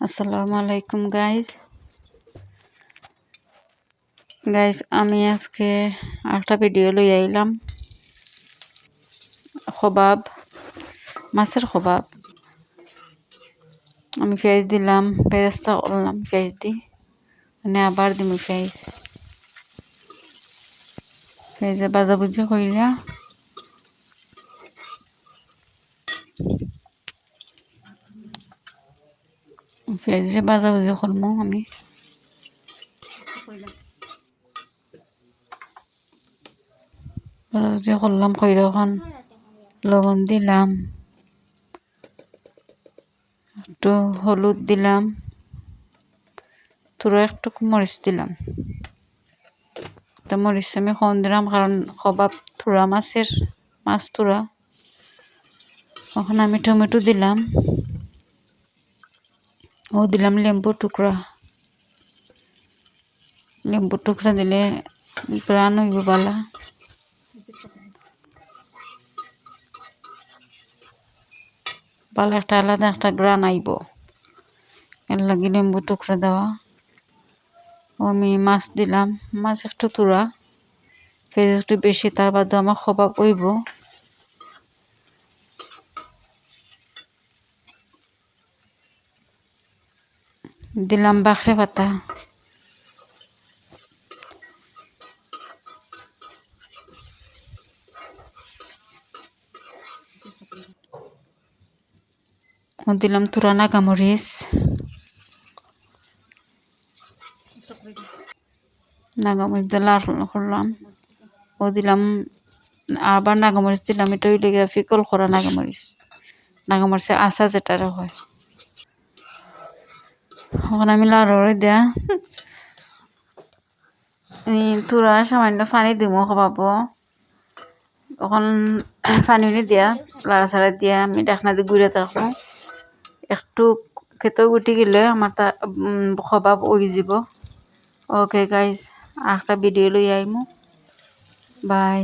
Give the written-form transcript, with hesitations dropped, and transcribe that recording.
আসসালামু আলাইকুম গাইজ আমি আজকে একটা ভিডিও লই আইলাম খবাব মাছের খবাব। আমি পেঁয়াজ দিলাম, বেরেস্তা করলাম পেঁয়াজ দি, মানে আবার দিম পেঁয়াজে ভাজাভুজি কইরা পেঁয়াজে ভাজাভুজি করবো। আমি ভাজাভুজি করলাম কইরা এখন লবণ দিলাম, একটু হলুদ দিলাম, তোরা একটু মরিচ দিলাম। তো মরিচ আমি কম দিলাম কারণ খবাব থোড়া মাছ থোড়া। এখন আমি টমেটো দিলাম ও দিলাম লেম্বু টুকরা দিলে গ্রান হইব বালা। একটা আলাদা একটা গ্রান আইব, এর লাগে লেম্বু টুকরা দেওয়া। ও আমি মাছ দিলাম, মাছ একটু তুরা পেঁয়াজ একটু বেশি, তার বাদে আমার খবাব হইব। দিলাম বাখরে পাতা, ও দিলাম তুরা নাগামরিচ, দিয়ে লাল করলাম। ও দিলাম আবার নাগামরিচ দিলাম, এটা হইলে গিয়া ফিকল করা নাগামরিচের আশা যেটারে হয়। এখন আমি লাড়রে দেয়া তুরা সামান্য পানি দিব খবাব। এখন পানি দিয়া লাড়াছাড়া দিয়া আমি ডাকনা দিয়ে ঘুরে থাকবো। একটু খেতেও উঠে গেলে আমার তা খবাব ওই যাব। ওকে গাইজ, একটা ভিডিও লই আইমু। বাই।